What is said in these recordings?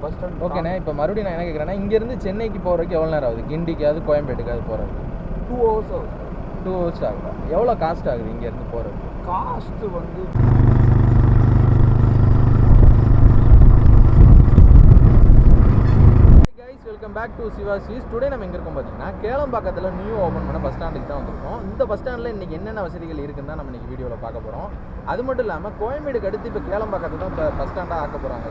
Bus stand. ஓகேண்ணே, இப்போ மறுபடியும் நான் என்ன கேட்குறேன்னா, இங்கேருந்து சென்னைக்கு போகிறதுக்கு எவ்வளோ நேரம் ஆகுது? கிண்டிக்காவது கோயம்பேட்டுக்காவது போகிறது 2 hours ஆகுது. 2 hours ஆகுதா? எவ்வளோ காஸ்ட் ஆகுது இங்கேருந்து போகிறது? காஸ்ட்டு வந்து welcome back to Siva sweets. Today நம்ம எங்கே இருக்கோம் பார்த்தீங்கன்னா, கேளம்பாக்கத்தில் நியூ ஓப்பன் பண்ண பஸ் ஸ்டாண்டுக்கு தான் வந்திருக்கோம். இந்த பஸ் ஸ்டாண்டில் இன்றைக்கி என்னென்ன வசதிகள் இருக்குன்னு தான் நம்ம இன்றைக்கி வீடியோவில் பார்க்க போகிறோம். அது மட்டும் இல்லாமல் கோயம்பேடுக்கு அடுத்து இப்போ கேளம்பாக்கத்தை தான் இப்போ பஸ் ஸ்டாண்டாக ஆக்க போகிறாங்க.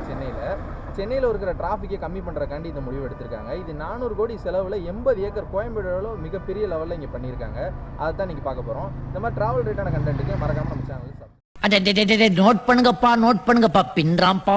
சென்னையில் இருக்கிற டிராஃபிக்கை கம்மி பண்ணுறக்காண்டி இந்த முடிவு எடுத்திருக்காங்க. இது 400 கோடி செலவில் 80 ஏக்கர் கோயம்பேடு மிகப்பெரிய லெவலில் இங்கே பண்ணியிருக்காங்க. அதை தான் இன்றைக்கி பார்க்க போகிறோம். இந்த மாதிரி ட்ராவல் ரிலேட்டான கண்டென்ட்டுக்கு மறக்காமல் நம்ம சேனலுக்கு நோட் பண்ணுங்கப்பா பின்றாம்பா.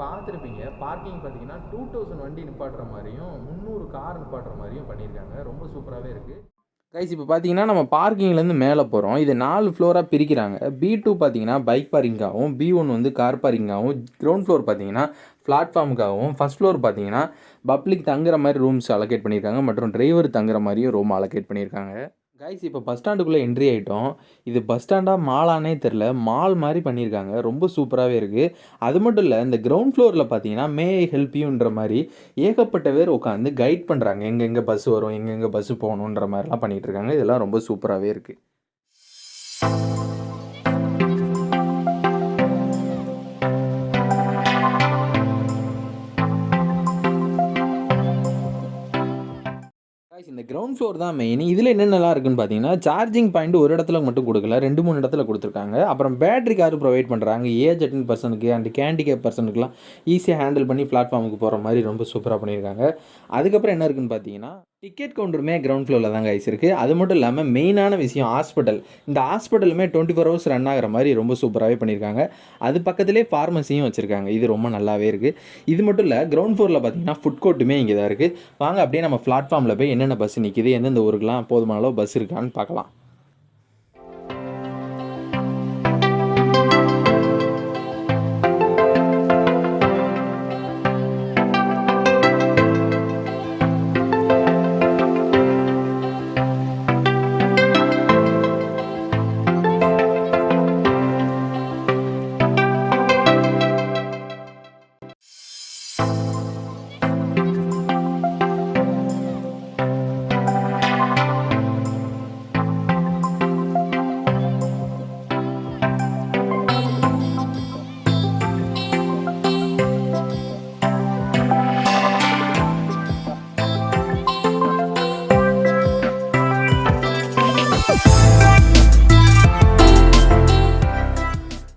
பார்த்துருப்பீங்க. பார்க்கிங் பார்த்தீங்கன்னா 2000 வண்டி நிப்பாட்டுற மாதிரியும் 300 கார் நிப்பாட்டுற மாதிரியும் பண்ணியிருக்காங்க. ரொம்ப சூப்பராகவே இருக்குது கைஸ். இப்போ பார்த்தீங்கன்னா நம்ம பார்க்கிங்லேருந்து மேலே போகிறோம். இது 4 ஃப்ளோராக பிரிக்கிறாங்க. B2 பார்த்தீங்கன்னா பைக் பார்க்கிங்காகவும், B1 வந்து கார் பார்க்கிங்காகவும், கிரவுண்ட் ஃப்ளோர் பார்த்தீங்கன்னா பிளாட்ஃபார்முக்காகவும், ஃபஸ்ட் ஃப்ளோர் பார்த்தீங்கன்னா பப்ளிக் தங்குற மாதிரி ரூம்ஸ் அலோகேட் பண்ணியிருக்காங்க மற்றும் டிரைவர் தங்குற மாதிரியும் ரூம் அலோகேட் பண்ணியிருக்காங்க. கைஸ் இப்போ பஸ் ஸ்டாண்டுக்குள்ளே என்ட்ரி ஆகிட்டோம். இது பஸ் ஸ்டாண்டாக மாலானே தெரில, மால் மாதிரி பண்ணியிருக்காங்க. ரொம்ப சூப்பராகவே இருக்குது. அது மட்டும் இல்லை, இந்த கிரவுண்ட் ஃப்ளோரில் பார்த்தீங்கன்னா மே ஐ ஹெல்ப் யூன்ற மாதிரி ஏகப்பட்ட பேர் உட்காந்து கைட் பண்ணுறாங்க. எங்கெங்கே பஸ் வரும், எங்கெங்கே பஸ்ஸு போகணுன்ற மாதிரிலாம் பண்ணிகிட்டு இருக்காங்க. இதெல்லாம் ரொம்ப சூப்பராகவே இருக்குது. இந்த கிரவுண்ட் ஃப்ளோர் தான் மெயின். இதில் என்னென்னலாம் இருக்குன்னு பார்த்தீங்கன்னா, சார்ஜிங் பாயிண்ட் ஒரு இடத்துல மட்டும் கொடுக்கல, 2-3 இடத்துல கொடுத்துருக்காங்க. அப்புறம் பேட்டரி கார் ப்ரொவைட் பண்ணுறாங்க. ஏஜ் அட்டன் பர்சனுக்கு அண்ட் கேண்டிகேப் பர்சனுக்குலாம் ஈஸியாக ஹேண்டில் பண்ணி பிளாட்ஃபார்முக்கு போகிற மாதிரி ரொம்ப சூப்பராக பண்ணியிருக்காங்க. அதுக்கப்புறம் என்ன இருக்குன்னு பார்த்தீங்கன்னா, டிக்கெட் கவுண்டருமே கிரவுண்ட் ஃப்ளோரில் தான் கைஸ் இருக்குது. அது மட்டும் இல்லாமல் மெயினான விஷயம் ஹாஸ்பிட்டல். இந்த ஹாஸ்பிட்டலுமே 24 hours ரன் ஆகிற மாதிரி ரொம்ப சூப்பராகவே பண்ணியிருக்காங்க. அது பக்கத்துலேயே ஃபார்மசியும் வச்சுருக்காங்க. இது ரொம்ப நல்லாவே இருக்குது. இது மட்டும் இல்லை, கிரவுண்ட் ஃப்ளோரில் பார்த்தீங்கன்னா ஃபுட் கோர்ட்டுமே இங்கே தான் இருக்குது. வாங்க அப்படியே நம்ம பிளாட்ஃபார்மில் போய் என்னென்ன பஸ் நிற்கிது, எந்தெந்த ஊருக்குலாம் போதுமான அளவு பஸ் இருக்கான்னு பார்க்கலாம்.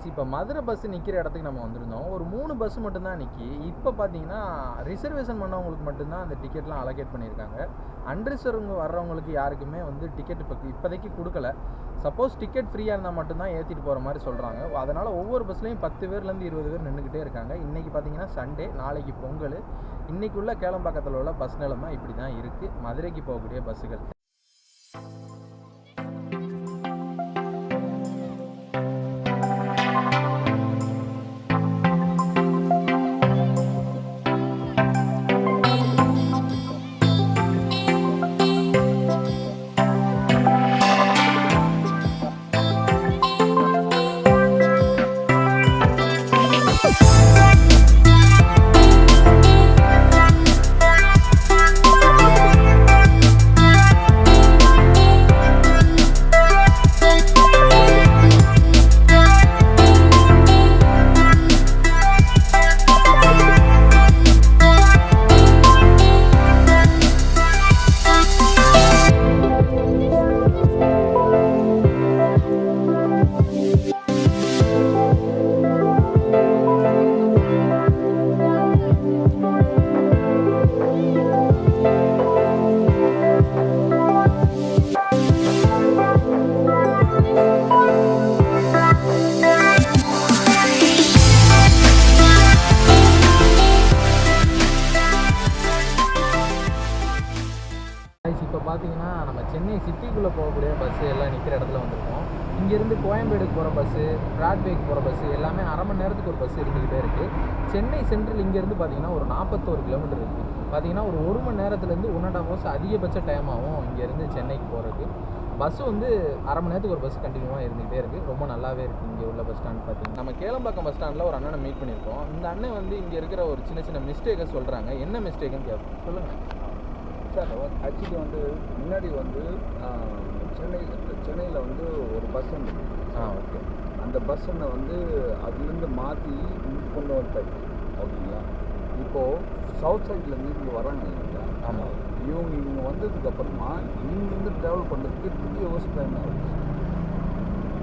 இப்போ மதுரை பஸ் நிற்கிற இடத்துக்கு நம்ம வந்திருந்தோம். ஒரு 3 பஸ் மட்டும்தான் நிற்கி. இப்போ பார்த்தீங்கன்னா ரிசர்வேஷன் பண்ணவங்களுக்கு மட்டும்தான் அந்த டிக்கெட்லாம் அலோகேட் பண்ணியிருக்காங்க. அன்ரிசர்வ் வர்றவங்களுக்கு யாருக்குமே வந்து டிக்கெட் இப்போதைக்கு கொடுக்கல. சப்போஸ் டிக்கெட் ஃப்ரீயாக இருந்தால் மட்டும்தான் ஏற்றிட்டு போகிற மாதிரி சொல்கிறாங்க. அதனால் ஒவ்வொரு பஸ்லேயும் 10 பேர்லேருந்து 20 பேர் நின்றுக்கிட்டே இருக்காங்க. இன்றைக்கி பார்த்தீங்கன்னா சண்டே, நாளைக்கு பொங்கல். இன்றைக்குள்ள கேளம்பாக்கத்தில் உள்ள பஸ் நிலைமை இப்படி தான் இருக்குது. மதுரைக்கு போகக்கூடிய பஸ்ஸுகள் ஷெட்யூலில் போகக்கூடிய பஸ்ஸு எல்லாம் நிற்கிற இடத்துல வந்திருக்கோம். இங்கேருந்து கோயம்பேடுக்கு போகிற பஸ்ஸு, பிராட்வேக்கு போகிற பஸ்ஸு எல்லாமே அரை மணி நேரத்துக்கு ஒரு பஸ் இருந்துக்கிட்டே இருக்குது. சென்னை சென்ட்ரல் இங்கேருந்து பார்த்தீங்கன்னா ஒரு 41 கிலோமீட்டர் இருக்குது. பார்த்தீங்கன்னா ஒரு 1 மணி நேரத்துலேருந்து 1.5 ஹவர்ஸ் அதிகபட்ச டைம் ஆகும் இங்கேருந்து சென்னைக்கு போகிறதுக்கு. பஸ்ஸு வந்து அரை மணி நேரத்துக்கு ஒரு பஸ் கண்டினியூவாக இருந்துகிட்டே இருக்குது. ரொம்ப நல்லாவே இருக்குது இங்கே உள்ள பஸ் ஸ்டாண்ட் பார்த்தீங்கன்னா. நம்ம கேளம்பாக்கம் பஸ் ஸ்டாண்டில் ஒரு அண்ணனை மீட் பண்ணியிருக்கோம். இந்த அண்ணன் வந்து இங்கே இருக்கிற ஒரு சின்ன சின்ன மிஸ்டேக்கை சொல்கிறாங்க. என்ன மிஸ்டேக்குன்னு கேட்போம். சொல்லுங்கள் சார். ஆக்சுவலி வந்து முன்னாடி வந்து சென்னையில் வந்து ஒரு பஸ் இருந்துச்சு. ஓகே. அந்த பஸ்ஸை வந்து அதுலேருந்து மாற்றி கொண்டு வந்துட்டாங்க. ஓகேங்களா? இப்போது சவுத் சைட்லேருந்து இங்கே வராங்க இல்லைங்களா? ஆமாம். இவங்க வந்ததுக்கப்புறமா இங்கேருந்து ட்ராவல் பண்ணுறதுக்கு 3 ஹவர்ஸ் டைம் ஆகுது.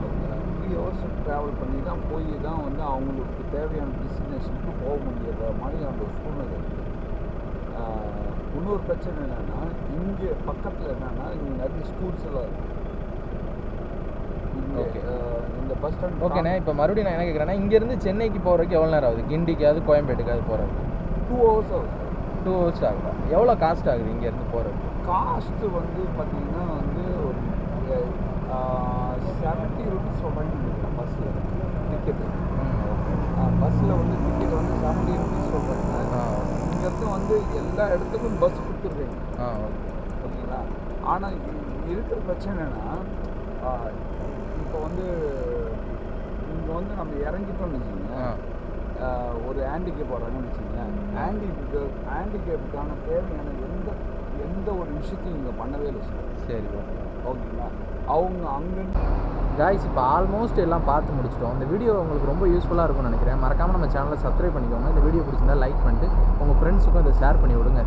ஓகேங்களா? 3 ஹவர்ஸ் ட்ராவல் பண்ணி தான் போய் தான் வந்து அவங்களுக்கு தேவையான டெஸ்டினேஷனுக்கு போக முடியாத மாதிரி அந்த சூழ்நிலை இருக்குது. இன்னொரு பிரச்சனை என்னென்னா, இங்கே பக்கத்தில் என்னென்னா இங்கே நிறைய ஸ்கூல்ஸ் எல்லாம் இருக்குது. ஓகே. இந்த பஸ் ஸ்டாண்ட் ஓகேண்ணே. இப்போ மறுபடியும் நான் என்ன கேட்குறேன்னா, இங்கேருந்து சென்னைக்கு போகிறதுக்கு எவ்வளோ நேரம் ஆகுது? கிண்டிக்காவது கோயம்பேட்டுக்காவது போகிறதுக்கு 2 ஹவர்ஸ் ஆகுது. 2 ஹவர்ஸ் ஆகுதா? எவ்வளோ காஸ்ட் ஆகுது இங்கேருந்து போகிறதுக்கு? காஸ்ட்டு வந்து பார்த்திங்கன்னா வந்து ஒரு 70 ருபீஸ் சொல்கிறாங்க பஸ்ஸில் டிக்கெட்டு. பஸ்ஸில் வந்து டிக்கெட் வந்து 70 ருபீஸ் சொல்கிறாங்க. இங்கேருந்து வந்து எல்லா இடத்துக்கும் பஸ் கொடுத்துருக்காங்க. ஓகேங்களா? ஆனால் இருக்கிற பிரச்சனை என்னென்னா, இப்போ வந்து இங்கே வந்து நம்ம இறங்கிட்டோம்னு வச்சுக்கோங்க, ஒரு ஹேண்டிகேப் வர்றாங்கன்னு வச்சுக்கோங்களேன். ஹேண்டிகேப்புக்கான தேவையான எந்த ஒரு விஷயத்தையும் இங்கே பண்ணவே இல்லை சார். சரி. ஓகேங்களா? அவங்க அங்கேருந்து காய்ஸ் இப்போ ஆல்மோஸ்ட் எல்லாம் பார்த்து முடிச்சிட்டோம். இந்த வீடியோ உங்களுக்கு ரொம்ப யூஸ்ஃபுல்லாக இருக்கும்னு நினைக்கிறேன். மறக்காமல் நம்ம சேனலை சப்ஸ்கிரைப் பண்ணிக்கோங்க. இந்த வீடியோ பிடிச்சிருந்தா லைக் பண்ணிட்டு உங்கள் ஃப்ரெண்ட்ஸுக்கும் இதை ஷேர் பண்ணி விடுங்க.